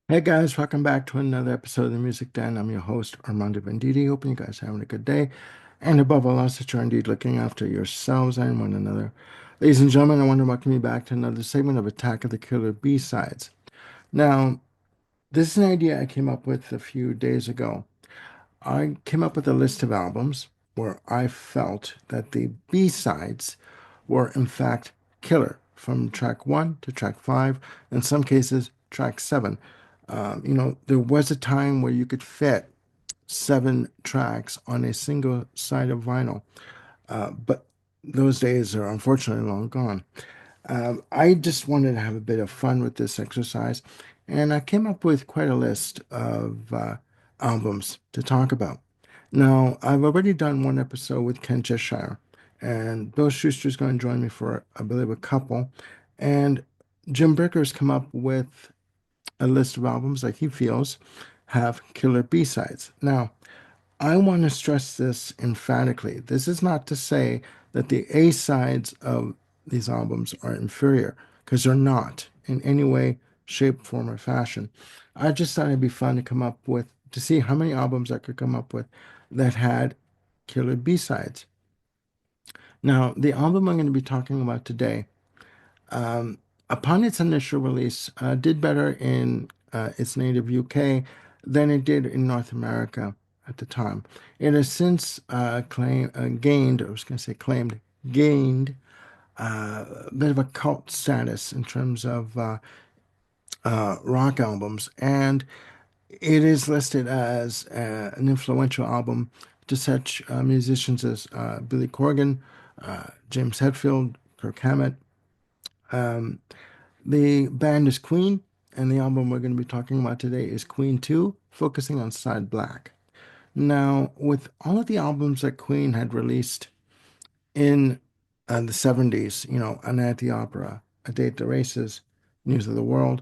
Hey guys, welcome back to another episode of the Music Den. I'm your host, Armando Venditti. Hoping you guys are having a good day. And above all else, that you're indeed looking after yourselves and one another. Ladies and gentlemen, I want to welcome you back to another segment of Attack of the Killer B-Sides. Now, this is an idea I came up with a few days ago. I came up with a list of albums where I felt that the B-sides were in fact killer from track one to track five, in some cases, track seven. There was a time where you could fit seven tracks on a single side of vinyl, but those days are unfortunately long gone. I just wanted to have a bit of fun with this exercise, and I came up with quite a list of albums to talk about. Now, I've already done one episode with Ken Cheshire, and Bill Schuster's going to join me for, I believe, a couple. And Jim Bricker's come up with a list of albums that he feels have killer B-sides. Now, I want to stress this emphatically. This is not to say that the A sides of these albums are inferior, because they're not in any way, shape, form, or fashion. I just thought it'd be fun to come up with, to see how many albums I could come up with that had killer B sides. Now, the album I'm going to be talking about today, um, upon its initial release, did better in its native UK than it did in North America at the time. It has since gained, I was going to say claimed, gained a bit of a cult status in terms of rock albums, and it is listed as an influential album to such musicians as Billy Corgan, James Hetfield, Kirk Hammett. Um, The band is Queen, and the album we're going to be talking about today is Queen 2, focusing on side Black. Now, with all of the albums that Queen had released in the 70s, A Night at the Opera, A Day at the Races, News of the World,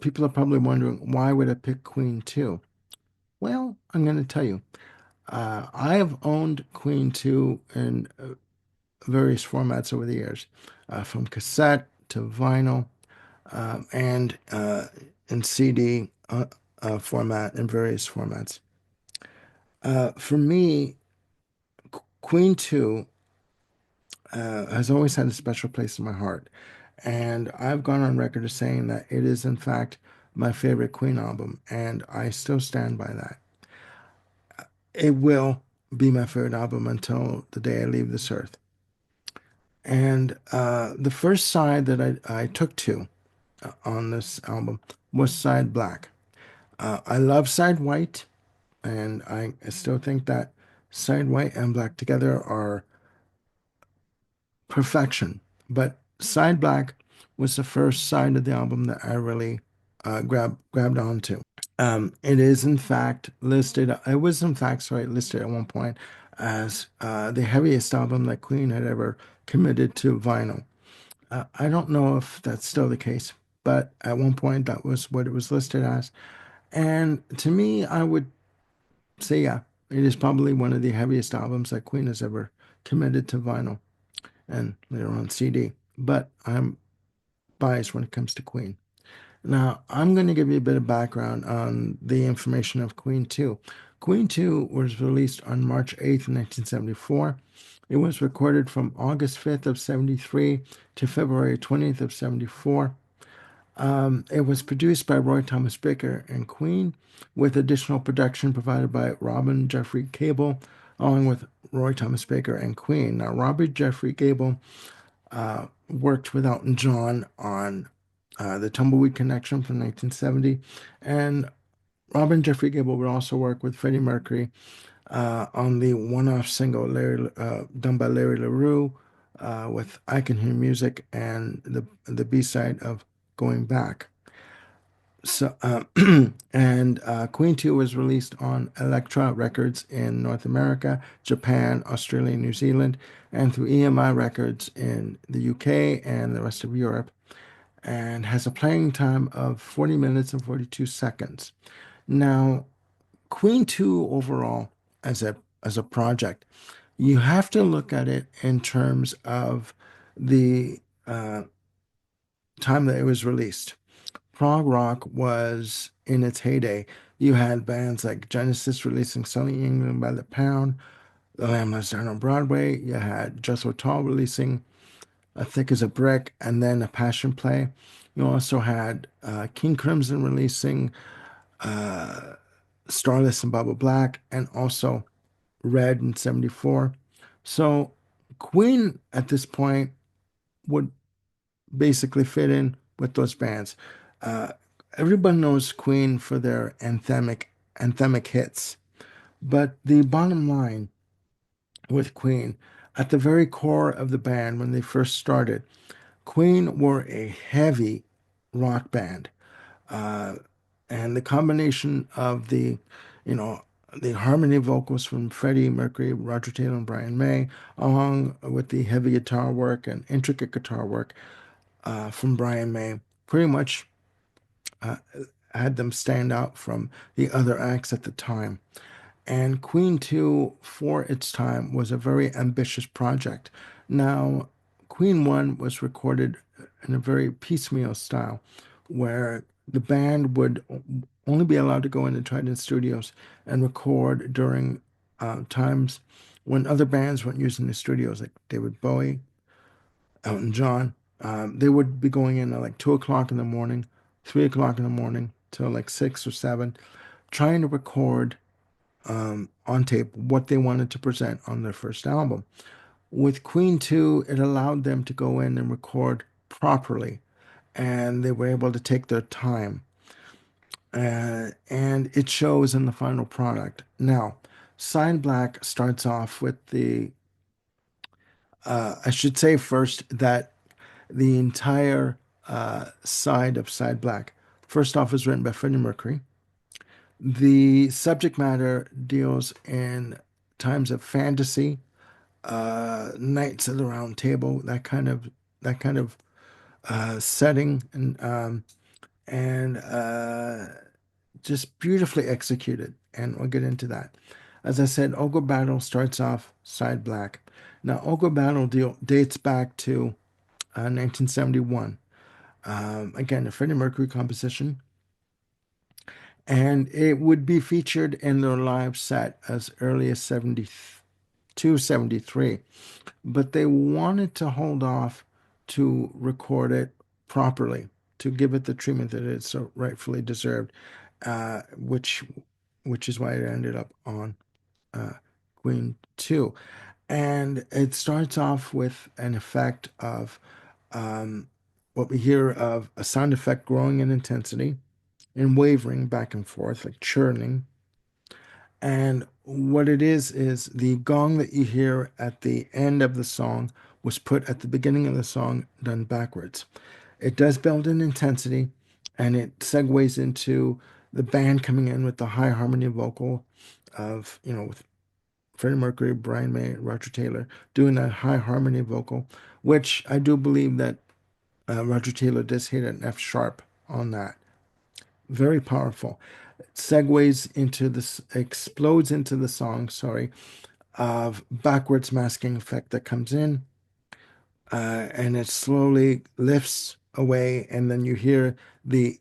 people are probably wondering, why would I pick Queen 2? Well, I'm going to tell you. I have owned Queen 2 in various formats over the years, from cassette to vinyl, and in CD format in various formats. For me, Queen 2 has always had a special place in my heart. And I've gone on record as saying that it is, in fact, my favorite Queen album, and I still stand by that. It will be my favorite album until the day I leave this earth. And the first side that I took to on this album was side Black. I love side White, and I still think that side White and Black together are perfection. But side Black was the first side of the album that I really grabbed onto. It is in fact listed. It was in fact, sorry, listed at one point as the heaviest album that Queen had ever committed to vinyl. I don't know if that's still the case, but at one point that was what it was listed as. And to me, I would say, yeah, it is probably one of the heaviest albums that Queen has ever committed to vinyl and later on CD. But I'm biased when it comes to Queen. Now, I'm going to give you a bit of background on the information of Queen 2. Queen 2 was released on March 8th, 1974. It was recorded from August 5th of 73 to February 20th of 74. It was produced by Roy Thomas Baker and Queen, with additional production provided by Robin Jeffrey Cable, along with Roy Thomas Baker and Queen. Now, Robert Jeffrey Cable worked with Elton John on the Tumbleweed Connection from 1970, and Robin Jeffrey Gable would also work with Freddie Mercury on the one-off single done by Larry LaRue with I Can Hear Music and the B-side of Going Back. So, and Queen 2 was released on Elektra Records in North America, Japan, Australia, New Zealand, and through EMI Records in the UK and the rest of Europe, and has a playing time of 40 minutes and 42 seconds. Now, Queen 2 overall as a project, you have to look at it in terms of the uh, time that it was released. prog rock was in its heyday. You had bands like Genesis releasing Selling England by the Pound, The Lamb Lies Down on Broadway. You had Jethro Tull releasing A Thick as a Brick and then A Passion Play. You also had King Crimson releasing Starless and Bubble Black and also Red in 74. So Queen at this point would basically fit in with those bands. Uh, Everyone knows Queen for their anthemic hits, but the bottom line with Queen, at the very core of the band when they first started, Queen were a heavy rock band. Uh, and the combination of you know, the harmony vocals from Freddie Mercury, Roger Taylor, and Brian May, along with the heavy guitar work and intricate guitar work from Brian May, pretty much uh, had them stand out from the other acts at the time. And Queen 2, for its time, was a very ambitious project. Now, Queen 1 was recorded in a very piecemeal style, where the band would only be allowed to go into Trident Studios and record during times when other bands weren't using the studios, like David Bowie, Elton John. They would be going in at like 2 o'clock in the morning, 3 o'clock in the morning, till like 6 or 7, trying to record on tape what they wanted to present on their first album. With Queen 2, it allowed them to go in and record properly, and they were able to take their time. And it shows in the final product. Now, Side Black starts off with I should say first that the entire side of Side Black, first off, is written by Freddie Mercury. The subject matter deals in times of fantasy, Knights of the Round Table, that kind of setting, and just beautifully executed. And we'll get into that. As I said, Ogre Battle starts off Side Black. Now, Ogre Battle dates back to 1971. Again, a Freddie Mercury composition, and it would be featured in their live set as early as 72, 73. But they wanted to hold off to record it properly, to give it the treatment that it so rightfully deserved, uh, which which is why it ended up on uh, Queen 2. And it starts off with an effect of um, what we hear of a sound effect growing in intensity and wavering back and forth, like churning. And what it is the gong that you hear at the end of the song was put at the beginning of the song, done backwards. It does build in intensity, and it segues into the band coming in with the high harmony vocal of, with Freddie Mercury, Brian May, Roger Taylor doing that high harmony vocal, which I do believe that Roger Taylor does hit an F sharp on that. Very powerful. Segues into this, explodes into the song, sorry, of backwards masking effect that comes in, and it slowly lifts away, and then you hear the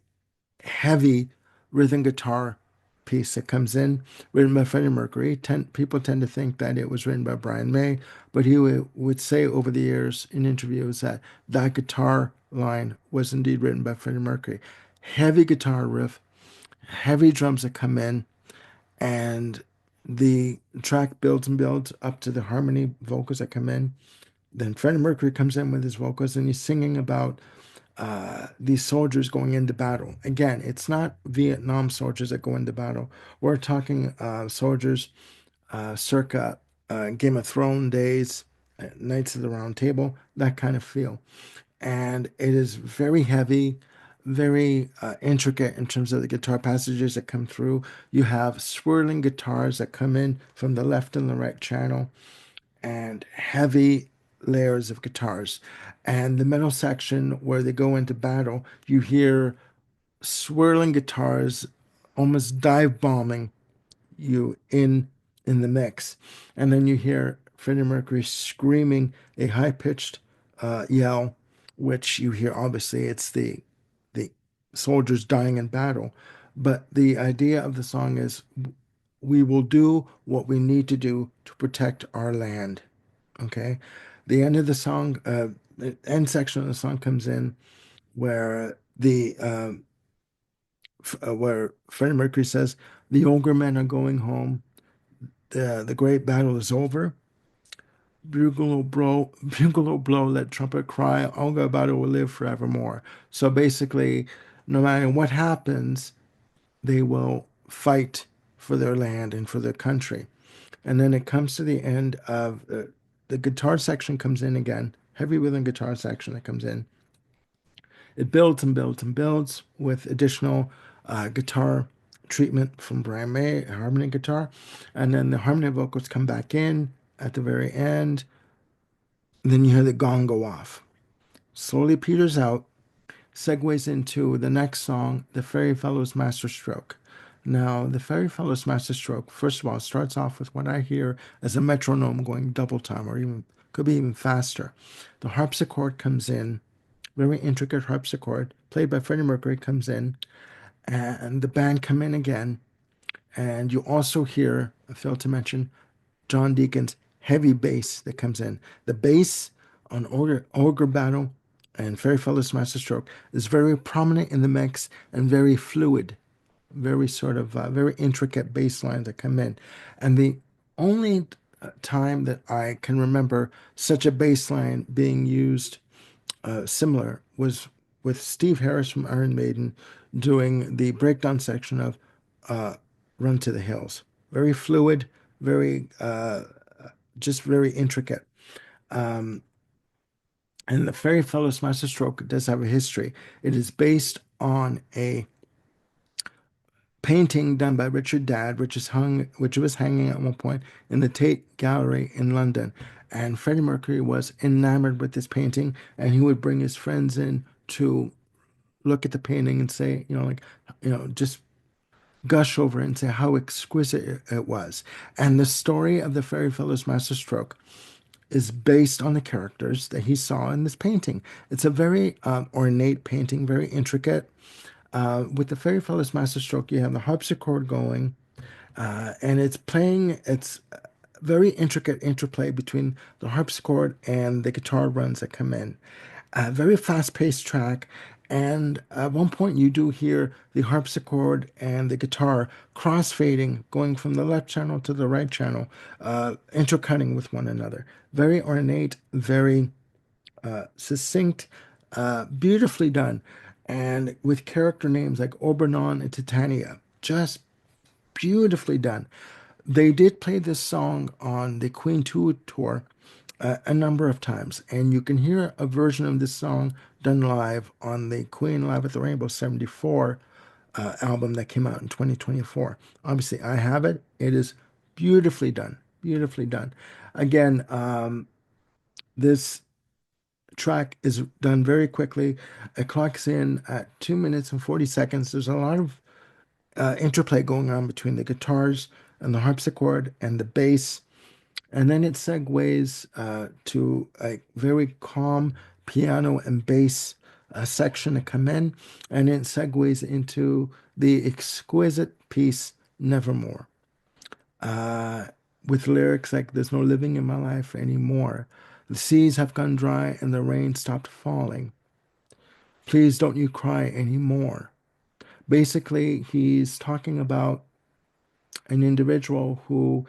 heavy rhythm guitar piece that comes in, written by Freddie Mercury. People tend to think that it was written by Brian May, but he would say over the years in interviews that that guitar line was indeed written by Freddie Mercury. Heavy guitar riff, heavy drums that come in, and the track builds and builds up to the harmony vocals that come in. Then Freddie Mercury comes in with his vocals and he's singing about these soldiers going into battle. Again, it's not Vietnam soldiers that go into battle. We're talking soldiers circa Game of Thrones days, Knights of the Round Table, that kind of feel. And it is very heavy, very intricate in terms of the guitar passages that come through. You have swirling guitars that come in from the left and the right channel, and heavy layers of guitars. And the middle section where they go into battle, you hear swirling guitars almost dive bombing you in the mix. And then you hear Freddie Mercury screaming a high pitched yell, which you hear obviously it's the soldiers dying in battle. But the idea of the song is we will do what we need to do to protect our land. Okay. The end of the song, the end section of the song comes in where where Freddie Mercury says, "The older men are going home. The great battle is over. Bugle will blow, let trumpet cry. Olga battle will live forevermore." So basically, no matter what happens, they will fight for their land and for their country. And then it comes to the end of the guitar section comes in again, heavy rhythm guitar section that comes in. It builds and builds and builds with additional guitar treatment from Brian May, harmony guitar. And then the harmony vocals come back in at the very end. And then you hear the gong go off. Slowly peters out, segues into the next song, The Fairy Fellow's Masterstroke. Now, The Fairy Fellow's Masterstroke, first of all, starts off with what I hear as a metronome going double time, or even could be even faster. The harpsichord comes in, very intricate harpsichord, played by Freddie Mercury, comes in, and the band come in again. And you also hear, I failed to mention, John Deacon's heavy bass that comes in. The bass on Ogre Battle and Fairy Fellow's Masterstroke is very prominent in the mix and very fluid, very sort of very intricate bass lines that come in. And the only time that I can remember such a bass line being used similar was with Steve Harris from Iron Maiden doing the breakdown section of uh, Run to the Hills. Very fluid, very just very intricate. Um, and the Fairy Fellow's Masterstroke does have a history. It is based on a painting done by Richard Dadd, which was hanging at one point in the Tate Gallery in London. And Freddie Mercury was enamored with this painting, and he would bring his friends in to look at the painting and say, just gush over it and say how exquisite it was. And the story of the Fairy Fellow's Masterstroke is based on the characters that he saw in this painting. It's a very ornate painting, very intricate. With the Fairy Fellow's Masterstroke, you have the harpsichord going, and it's very intricate interplay between the harpsichord and the guitar runs that come in. A very fast-paced track, and at one point you do hear the harpsichord and the guitar cross-fading, going from the left channel to the right channel, intercutting with one another. Very ornate, very succinct, beautifully done, and with character names like Obernon and Titania. Just beautifully done. They did play this song on the Queen 2 tour a number of times, and you can hear a version of this song done live on the Queen Live at the Rainbow 74 album that came out in 2024. Obviously, I have it. It is beautifully done. Beautifully done. Again, this track is done very quickly. It clocks in at 2 minutes and 40 seconds. There's a lot of interplay going on between the guitars and the harpsichord and the bass. And then it segues to a very calm piano and bass section to come in. And it segues into the exquisite piece, Nevermore, uh, with lyrics like, "There's no living in my life anymore. The seas have gone dry and the rain stopped falling. Please don't you cry anymore." Basically, he's talking about an individual who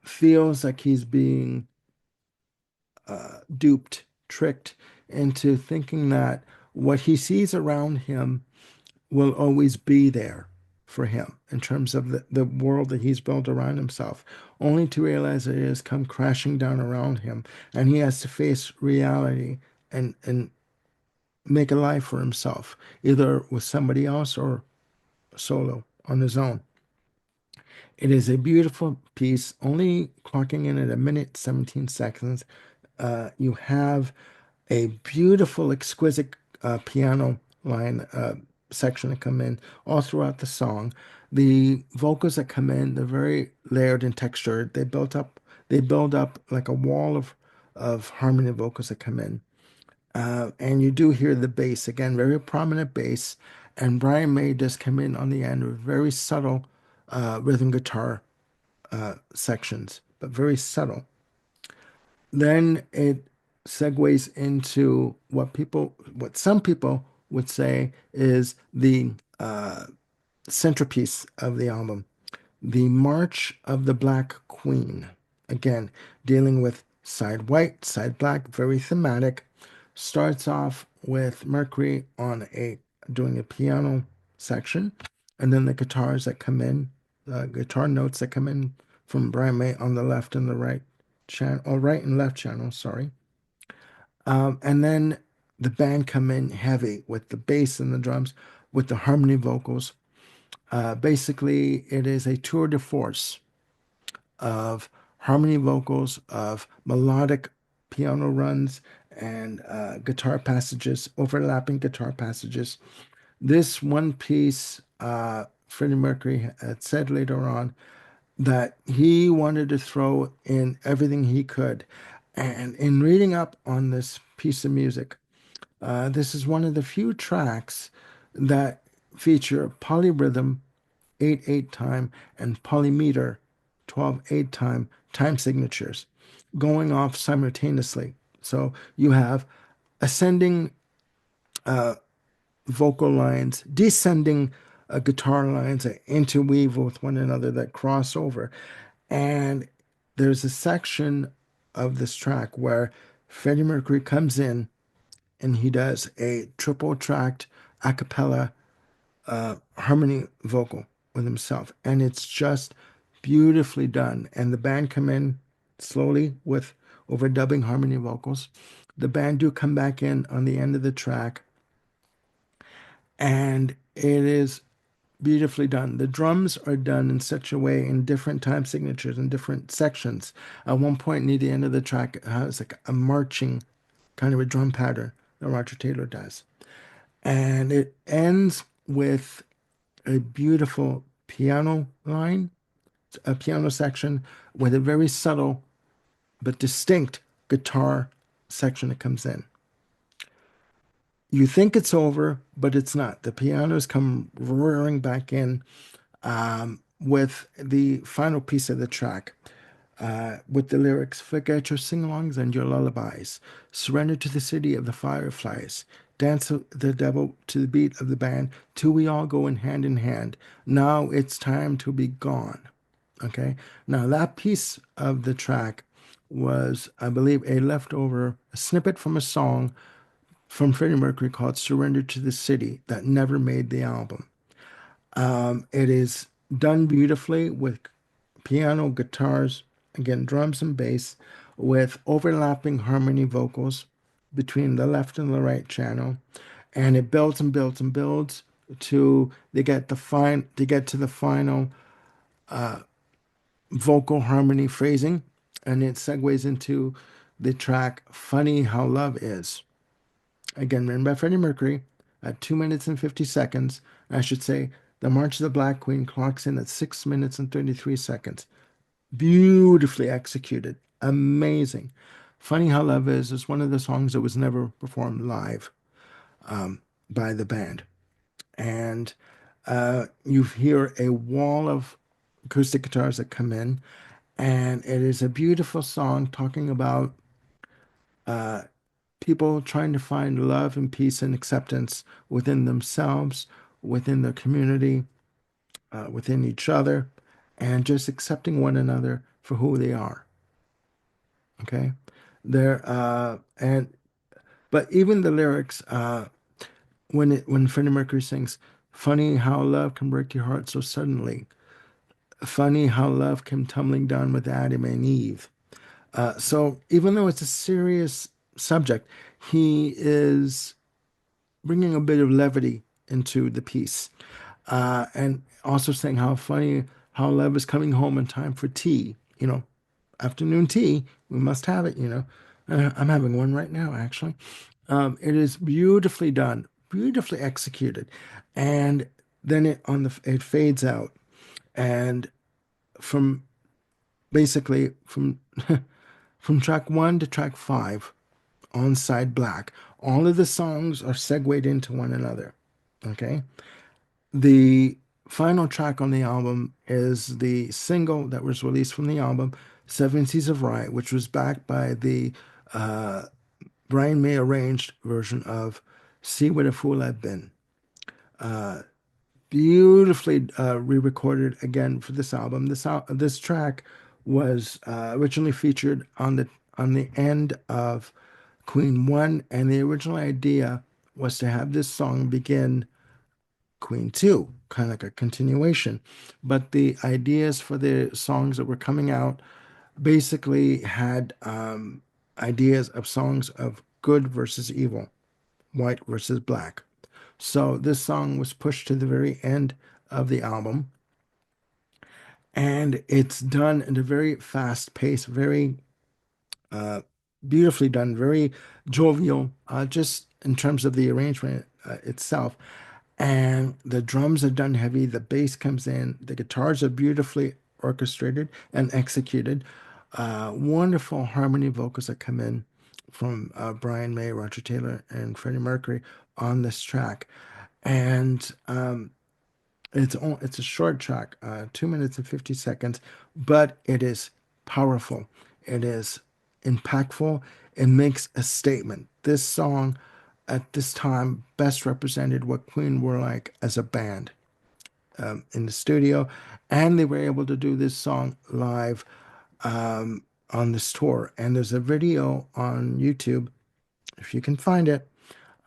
feels like he's being duped, tricked into thinking that what he sees around him will always be there for him in terms of the world that he's built around himself, only to realize that it has come crashing down around him and he has to face reality and make a life for himself, either with somebody else or solo on his own. It is a beautiful piece, only clocking in at 1 minute 17 seconds. You have a beautiful, exquisite piano line section that come in all throughout the song. The vocals that come in, they're very layered and textured. They build up like a wall of harmony vocals that come in. And you do hear the bass again, very prominent bass. And Brian May does come in on the end with very subtle rhythm guitar sections, but very subtle. Then it segues into what some people would say is the centerpiece of the album, the March of the Black Queen. Again, dealing with side white, side black, very thematic. Starts off with Mercury on a doing a piano section, and then the guitars that come in, guitar notes that come in from Brian May on the left and the right channel, or right and left channel, sorry. And then the band come in heavy with the bass and the drums, with the harmony vocals. Basically, it is a tour de force of harmony vocals, of melodic piano runs, and guitar passages, overlapping guitar passages. This one piece, Freddie Mercury had said later on that he wanted to throw in everything he could. And in reading up on this piece of music, this is one of the few tracks that feature polyrhythm 8/8 time and polymeter 12/8 time signatures going off simultaneously. So you have ascending vocal lines, descending guitar lines that interweave with one another that cross over. And there's a section of this track where Freddie Mercury comes in and he does a triple tracked a cappella harmony vocal with himself. And it's just beautifully done. And the band come in slowly with overdubbing harmony vocals. The band do come back in on the end of the track, and it is beautifully done. The drums are done in such a way in different time signatures and different sections. At one point near the end of the track, it has like a marching kind of a drum pattern that Roger Taylor does. And it ends with a beautiful piano line, a piano section with a very subtle but distinct guitar section that comes in. You think it's over, but it's not. The pianos come roaring back in with the final piece of the track, with the lyrics, forget your sing-alongs and your lullabies, surrender to the city of the fireflies, dance the devil to the beat of the band, till we all go in hand. Now it's time to be gone. Okay. Now that piece of the track was, I believe, a snippet from a song from Freddie Mercury called Surrender to the City that never made the album. It is done beautifully with piano, guitars, again, drums and bass, with overlapping harmony vocals between the left and the right channel. And it builds and builds and builds to to get to the final vocal harmony phrasing, and it segues into the track Funny How Love Is. Again, written by Freddie Mercury at 2 minutes and 50 seconds. I should say the March of the Black Queen clocks in at 6 minutes and 33 seconds. Beautifully executed. Amazing. Funny How Love is one of the songs that was never performed live by the band. And you hear a wall of acoustic guitars that come in, and it is a beautiful song talking about people trying to find love and peace and acceptance within themselves, within their community, within each other, and just accepting one another for who they are. Okay, there and but even the lyrics, when Freddie Mercury sings, "Funny how love can break your heart so suddenly. Funny how love came tumbling down with Adam and Eve." So even though it's a serious subject, he is bringing a bit of levity into the piece, and also saying how funny how love is coming home in time for tea. Afternoon tea. We must have it. I'm having one right now, actually. It is beautifully done, beautifully executed, and then it fades out, and from basically from from track 1 to track 5, on side black. All of the songs are segued into one another. Okay. The final track on the album is the single that was released from the album, Seven Seas of Rye, which was backed by the uh, Brian May arranged version of See What a Fool I've Been. Beautifully re-recorded again for this album. This track was originally featured on the end of Queen One, and the original idea was to have this song begin Queen Two, kind of like a continuation. But the ideas for the songs that were coming out basically had ideas of songs of good versus evil, white versus black. So this song was pushed to the very end of the album, and it's done in a very fast pace, very uh, beautifully done, very jovial, just in terms of the arrangement itself. And the drums are done heavy, the bass comes in, the guitars are beautifully orchestrated and executed. Wonderful harmony vocals that come in from Brian May, Roger Taylor, and Freddie Mercury on this track. And it's a short track, 2 minutes and 50 seconds, but it is powerful. It is impactful. It makes a statement. This song at this time best represented what Queen were like as a band in the studio, and they were able to do this song live on this tour. And there's a video on YouTube, if you can find it,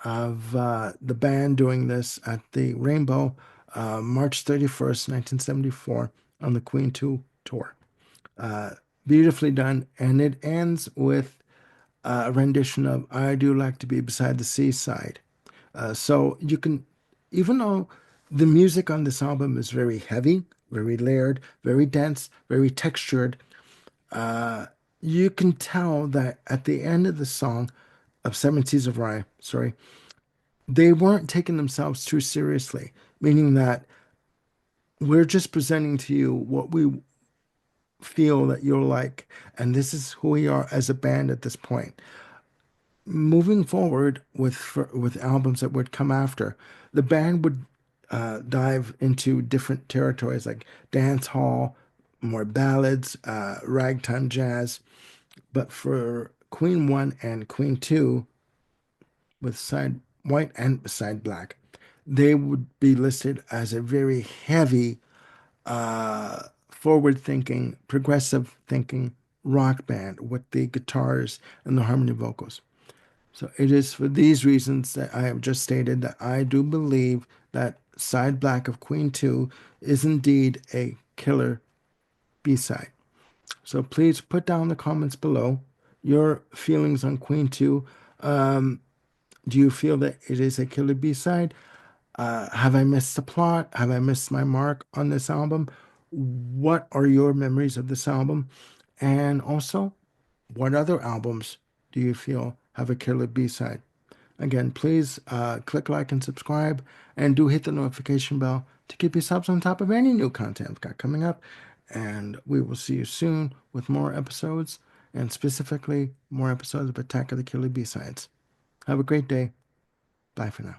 of the band doing this at the Rainbow, March 31st, 1974, on the Queen 2 tour. Uh, Beautifully done. And it ends with a rendition of I Do Like to Be Beside the Seaside. So you can, even though the music on this album is very heavy, very layered, very dense, very textured, uh, you can tell that at the end of the song of Seven Seas of Rye, sorry, they weren't taking themselves too seriously, meaning that we're just presenting to you what we feel that you're like, and this is who we are as a band at this point. Moving forward with albums that would come after, the band would dive into different territories like dance hall, more ballads, ragtime jazz. But for Queen One and Queen Two, with side white and side black, they would be listed as a very heavy, forward thinking, progressive thinking rock band with the guitars and the harmony vocals. So it is for these reasons that I have just stated that I do believe that Side Black of Queen 2 is indeed a killer B-side. So please put down in the comments below your feelings on Queen 2. Do you feel that it is a killer B-side? Have I missed the plot? Have I missed my mark on this album? What are your memories of this album? And also, what other albums do you feel have a killer B-side? Again, please click like and subscribe, and do hit the notification bell to keep yourselves on top of any new content I've got coming up. And we will see you soon with more episodes, and specifically more episodes of Attack of the Killer B-Sides. Have a great day. Bye for now.